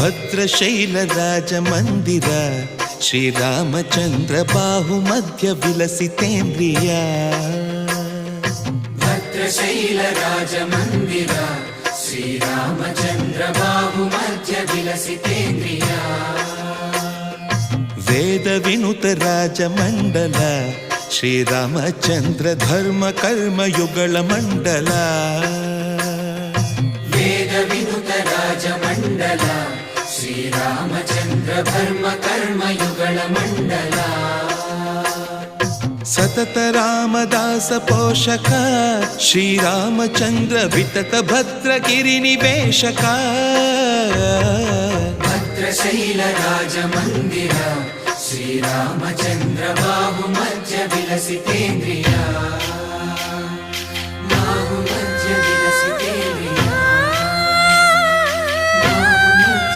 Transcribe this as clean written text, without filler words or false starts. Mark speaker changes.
Speaker 1: ಭದ್ರಶೈಲ ರಾಜ ಮಂದಿರ ಶ್ರೀರಾಮಚಂದ್ರ ಬಾಹು ಮಧ್ಯ ವಿಲಸಿತೇಂದ್ರಿಯ
Speaker 2: ಭದ್ರಶೈಲ ರಾಜ ಮಂದಿರ ಶ್ರೀರಾಮಚಂದ್ರ ಬಾಹು ಮಧ್ಯ ವಿಲಸಿತೇಂದ್ರಿಯ
Speaker 1: ವೇದ ವಿನುತ ರಾಜ ಮಂಡಲ ಶ್ರೀರಾಮಚಂದ್ರ ಧರ್ಮ ಕರ್ಮ ಯುಗಳ ಮಂಡಲ
Speaker 2: ವೇದ ವಿನುತ ರಾಜ ಮಂಡಲ ಶ್ರೀರಾಮಚಂದ್ರ ಧರ್ಮ ಕರ್ಮ ಯುಗಳ ಮಂಡಲ
Speaker 1: ಸತತ ರಾಮದಾಸ ಪೋಷಕ ಶ್ರೀರಾಮಚಂದ್ರ ವಿತತ ಭದ್ರಗಿರಿ ನಿವೇಶಕ
Speaker 2: ಭದ್ರಶೈಲ ರಾಜ ಮಂದಿರ ಶ್ರೀರಾಮಚಂದ್ರ ಬಾಹು ಮಧ್ಯ ವಿಲಸಿತೇಂದ್ರಿಯ